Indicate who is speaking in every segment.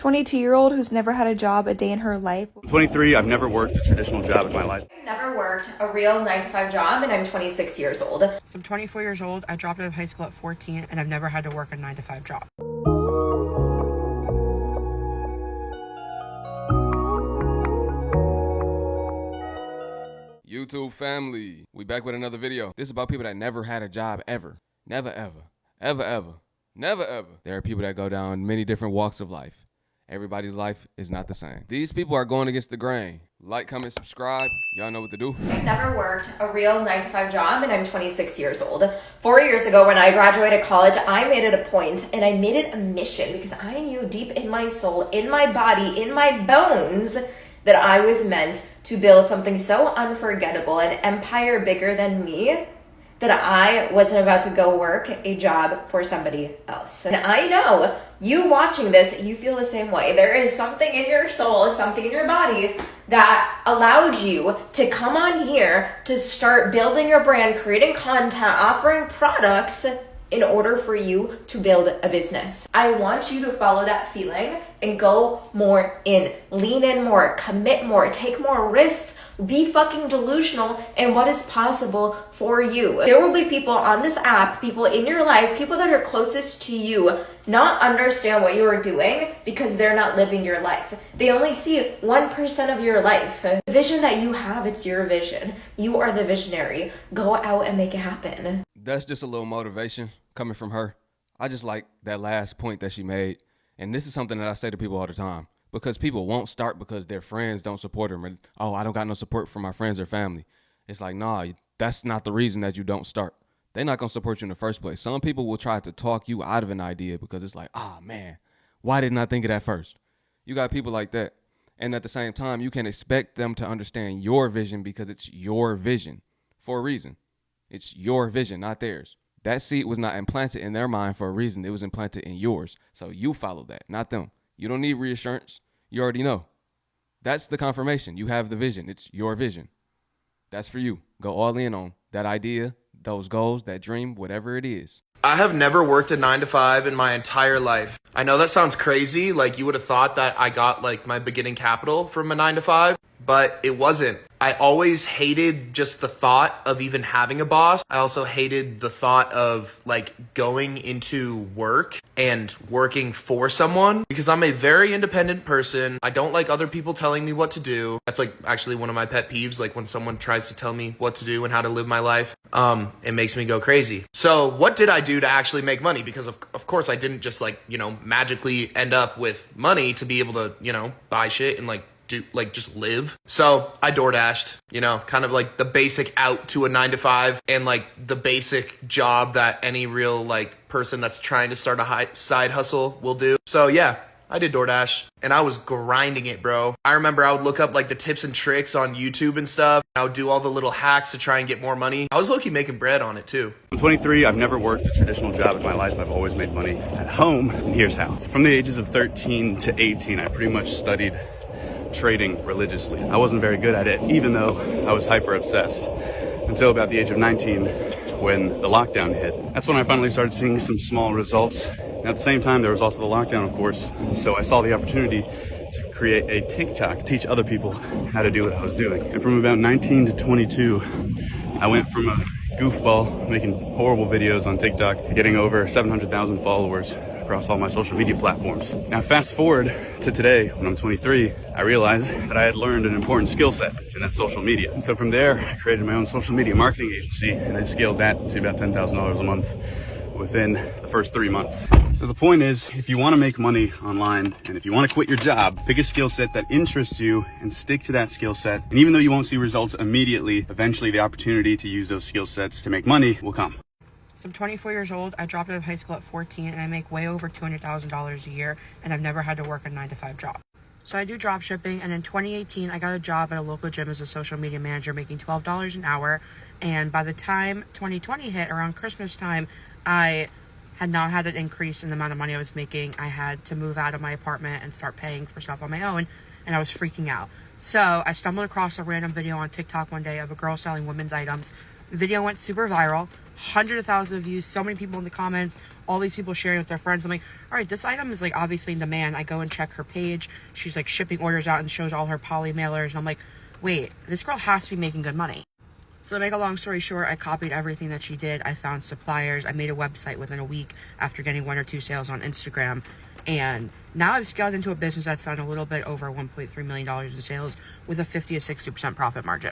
Speaker 1: 22-year-old who's never had a job a day in her life.
Speaker 2: I'm 23, I've never worked a traditional job in my life.
Speaker 3: I've never worked a real 9-to-5 job, and I'm 26 years old.
Speaker 4: So I'm 24 years old, I dropped out of high school at 14, and I've never had to work a 9-to-5 job.
Speaker 5: YouTube family, we back with another video. This is about people that never had a job ever. Never ever. Ever ever. Never ever. There are people that go down many different walks of life. Everybody's life is not the same. These people are going against the grain. Like, comment, subscribe. Y'all know what to do.
Speaker 3: I've never worked a real 9-to-5 job, and I'm 26 years old. 4 years ago when I graduated college, I made it a point and I made it a mission because I knew deep in my soul, in my body, in my bones, that I was meant to build something so unforgettable, an empire bigger than me, that I wasn't about to go work a job for somebody else. And I know you watching this, you feel the same way. There is something in your soul, something in your body that allowed you to come on here to start building your brand, creating content, offering products in order for you to build a business. I want you to follow that feeling and go more in, lean in more, commit more, take more risks, be fucking delusional in what is possible for you. There will be people on this app, people in your life, people that are closest to you, not understand what you are doing because they're not living your life. They only see 1% of your life. The vision that you have, it's your vision. You are the visionary. Go out and make it happen.
Speaker 5: That's just a little motivation coming from her. I just like that last point that she made. And this is something that I say to people all the time. Because people won't start because their friends don't support them. Or, oh, I don't got no support from my friends or family. It's like, nah, that's not the reason that you don't start. They're not going to support you in the first place. Some people will try to talk you out of an idea because it's like, oh, man, why didn't I think of that first? You got people like that. And at the same time, you can expect them to understand your vision because it's your vision for a reason. It's your vision, not theirs. That seed was not implanted in their mind for a reason. It was implanted in yours. So you follow that, not them. You don't need reassurance. You already know. That's the confirmation. You have the vision. It's your vision. That's for you. Go all in on that idea, those goals, that dream, whatever it is.
Speaker 6: I have never worked a 9-to-5 in my entire life. I know that sounds crazy. Like you would have thought that I got like my beginning capital from a 9-to-5, but it wasn't. I always hated just the thought of even having a boss. I also hated the thought of like going into work and working for someone because I'm a very independent person. I don't like other people telling me what to do. That's like actually one of my pet peeves. Like when someone tries to tell me what to do and how to live my life, it makes me go crazy. So what did I do to actually make money? Because of course I didn't just like, magically end up with money to be able to, buy shit and just live. So I door dashed, kind of like the basic out to a 9-to-5 and like the basic job that any real like person that's trying to start a side hustle will do. So yeah, I did DoorDash and I was grinding it, bro. I remember I would look up like the tips and tricks on YouTube and stuff. I would do all the little hacks to try and get more money. I was low-key making bread on it too.
Speaker 2: I'm 23, I've never worked a traditional job in my life. I've always made money at home, and here's how. From the ages of 13 to 18, I pretty much studied trading religiously. I wasn't very good at it, even though I was hyper obsessed, until about the age of 19 when the lockdown hit. That's when I finally started seeing some small results. And at the same time, there was also the lockdown, of course. So I saw the opportunity to create a TikTok to teach other people how to do what I was doing. And from about 19 to 22, I went from a goofball making horrible videos on TikTok to getting over 700,000 followers across all my social media platforms. Now fast forward to today, when I'm 23, I realized that I had learned an important skill set, and that's social media. And so from there, I created my own social media marketing agency, and I scaled that to about $10,000 a month within the first 3 months. So the point is, if you want to make money online, and if you want to quit your job, pick a skill set that interests you and stick to that skill set. And even though you won't see results immediately, eventually the opportunity to use those skill sets to make money will come.
Speaker 4: So I'm 24 years old, I dropped out of high school at 14, and I make way over $200,000 a year, and I've never had to work a 9-to-5 job. So I do drop shipping, and in 2018, I got a job at a local gym as a social media manager, making $12 an hour. And by the time 2020 hit, around Christmas time, I had not had an increase in the amount of money I was making. I had to move out of my apartment and start paying for stuff on my own, and I was freaking out. So I stumbled across a random video on TikTok one day of a girl selling women's items. The video went super viral. hundreds of thousands of views, so many people in the comments, all these people sharing with their friends. I'm like, all right, this item is like obviously in demand. I go and check her page. She's like shipping orders out and shows all her poly mailers. And I'm like, wait, this girl has to be making good money. So to make a long story short, I copied everything that she did. I found suppliers. I made a website within a week after getting 1 or 2 sales on Instagram. And now I've scaled into a business that's done a little bit over $1.3 million in sales with a 50 to 60% profit margin.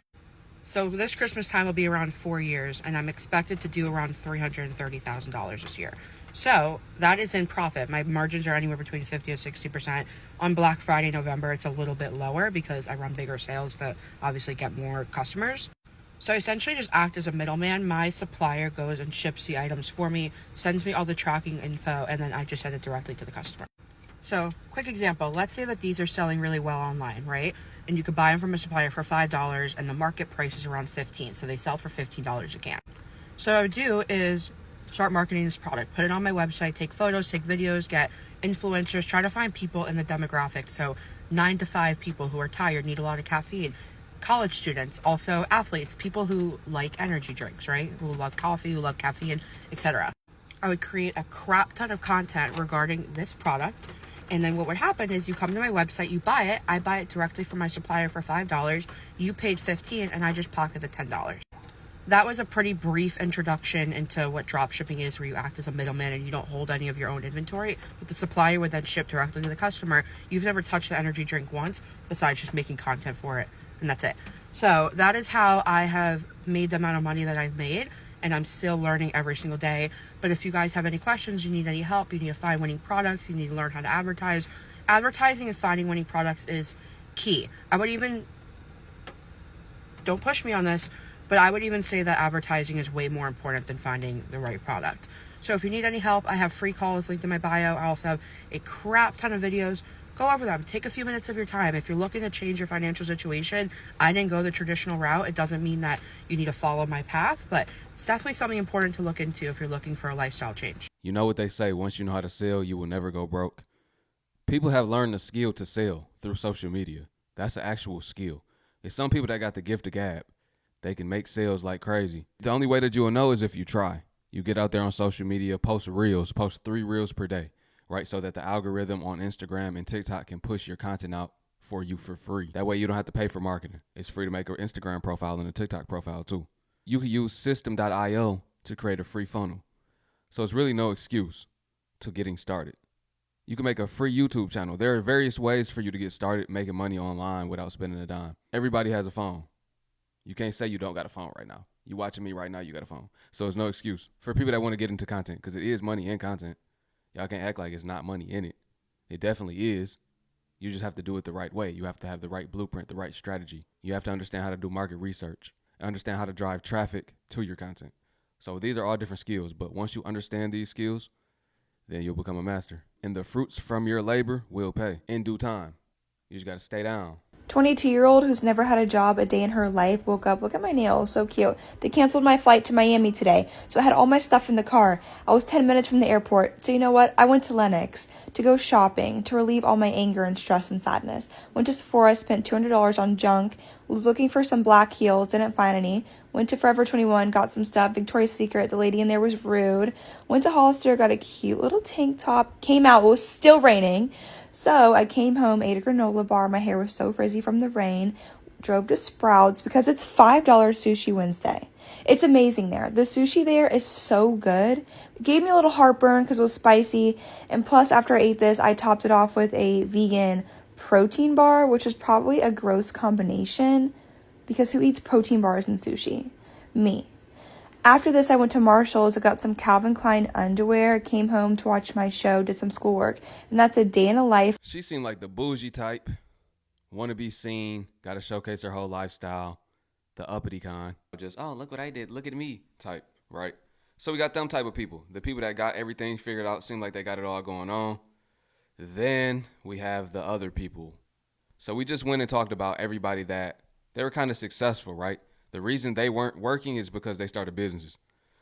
Speaker 4: So this Christmas time will be around 4 years, and I'm expected to do around $330,000 this year. So that is in profit. My margins are anywhere between 50 to 60%. On Black Friday, November, it's a little bit lower because I run bigger sales to obviously get more customers. So I essentially just act as a middleman. My supplier goes and ships the items for me, sends me all the tracking info, and then I just send it directly to the customer. So, quick example, let's say that these are selling really well online, right? And you could buy them from a supplier for $5 and the market price is around $15. So they sell for $15 a can. So what I would do is start marketing this product, put it on my website, take photos, take videos, get influencers, try to find people in the demographic. So 9 to 5 people who are tired, need a lot of caffeine. College students, also athletes, people who like energy drinks, right? Who love coffee, who love caffeine, etc. I would create a crap ton of content regarding this product. And then what would happen is you come to my website, you buy it, I buy it directly from my supplier for $5, you paid $15, and I just pocket the $10. That was a pretty brief introduction into what dropshipping is, where you act as a middleman and you don't hold any of your own inventory, but the supplier would then ship directly to the customer. You've never touched the energy drink once, besides just making content for it, and that's it. So that is how I have made the amount of money that I've made, and I'm still learning every single day. But if you guys have any questions, you need any help, you need to find winning products, you need to learn how to advertise. Advertising and finding winning products is key. I would even, don't push me on this, but I would even say that advertising is way more important than finding the right product. So if you need any help, I have free calls linked in my bio. I also have a crap ton of videos. Go over them. Take a few minutes of your time. If you're looking to change your financial situation, I didn't go the traditional route. It doesn't mean that you need to follow my path, but it's definitely something important to look into if you're looking for a lifestyle change.
Speaker 5: You know what they say, once you know how to sell, you will never go broke. People have learned the skill to sell through social media. That's an actual skill. It's some people that got the gift of gab. They can make sales like crazy. The only way that you will know is if you try. You get out there on social media, post reels, post 3 reels per day, right? So that the algorithm on Instagram and TikTok can push your content out for you for free. That way you don't have to pay for marketing. It's free to make an Instagram profile and a TikTok profile too. You can use system.io to create a free funnel. So it's really no excuse to getting started. You can make a free YouTube channel. There are various ways for you to get started making money online without spending a dime. Everybody has a phone. You can't say you don't got a phone right now. You watching me right now, you got a phone. So it's no excuse for people that want to get into content, because it is money in content. Y'all can't act like it's not money in it. It definitely is. You just have to do it the right way. You have to have the right blueprint, the right strategy. You have to understand how to do market research, understand how to drive traffic to your content. So these are all different skills, but once you understand these skills, then you'll become a master. And the fruits from your labor will pay in due time. You just got to stay down.
Speaker 1: 22-year-old who's never had a job a day in her life woke up. Look at my nails, so cute. They canceled my flight to Miami today, so I had all my stuff in the car. I was 10 minutes from the airport, so you know what? I went to Lenox to go shopping to relieve all my anger and stress and sadness. Went to Sephora, spent $200 on junk, was looking for some black heels, didn't find any. Went to Forever 21, got some stuff. Victoria's Secret, the lady in there was rude. Went to Hollister, got a cute little tank top. Came out, it was still raining. So I came home, ate a granola bar. My hair was so frizzy from the rain. Drove to Sprouts because it's $5 Sushi Wednesday. It's amazing there. The sushi there is so good. It gave me a little heartburn because it was spicy. And plus, after I ate this, I topped it off with a vegan protein bar, which is probably a gross combination because who eats protein bars and sushi? Me. After this, I went to Marshall's. I got some Calvin Klein underwear, came home to watch my show, did some schoolwork, and that's a day in a life.
Speaker 5: She seemed like the bougie type, want to be seen, got to showcase her whole lifestyle, the uppity kind. Just, oh, look what I did, look at me type, right? So we got them type of people, the people that got everything figured out, seem like they got it all going on. Then we have the other people. So we just went and talked about everybody that they were kind of successful, right? The reason they weren't working is because they started businesses.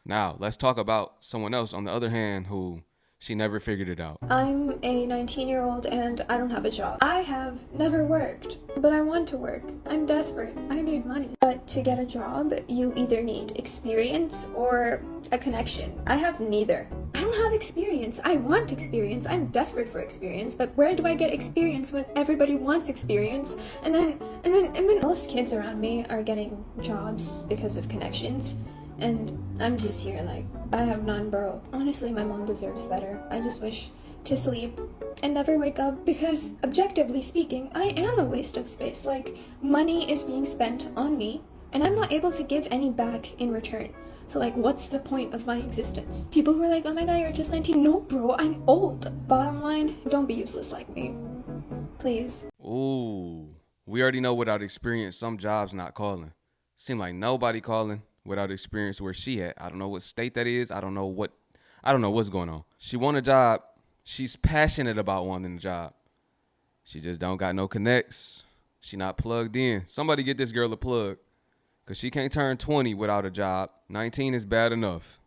Speaker 5: Now, let's talk about someone else, on the other hand, who She never figured it out.
Speaker 7: I'm a 19-year-old and I don't have a job. I have never worked, but I want to work. I'm desperate. I need money. But to get a job, you either need experience or a connection. I have neither. I don't have experience. I want experience. I'm desperate for experience, but where do I get experience when everybody wants experience? And then most kids around me are getting jobs because of connections. And I'm just here like, I have none, bro. Honestly, my mom deserves better. I just wish to sleep and never wake up because, objectively speaking, I am a waste of space. Like, money is being spent on me and I'm not able to give any back in return. So like, what's the point of my existence? People were like, oh my god, you're just 19. No, bro, I'm old. Bottom line, don't be useless like me. Please.
Speaker 5: Ooh, we already know without experience, some jobs not calling. Seem like nobody calling without experience where she at. I don't know what state that is. I don't know what's going on. She want a job. She's passionate about wanting a job. She just don't got no connects. She not plugged in. Somebody get this girl a plug. Because she can't turn 20 without a job. 19 is bad enough.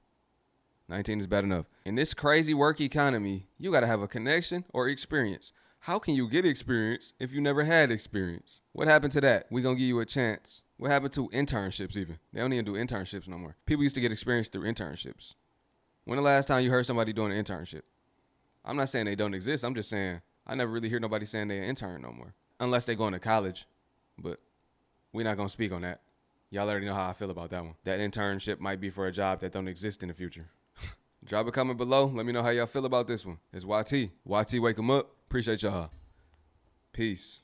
Speaker 5: 19 is bad enough. In this crazy work economy, you got to have a connection or experience. How can you get experience if you never had experience? What happened to that? We going to give you a chance. What happened to internships even? They don't even do internships no more. People used to get experience through internships. When the last time you heard somebody doing an internship? I'm not saying they don't exist. I'm just saying I never really hear nobody saying they're an intern no more. Unless they going to college. But we're not going to speak on that. Y'all already know how I feel about that one. That internship might be for a job that don't exist in the future. Drop a comment below. Let me know how y'all feel about this one. It's YT. YT, wake 'em up. Appreciate y'all. Peace.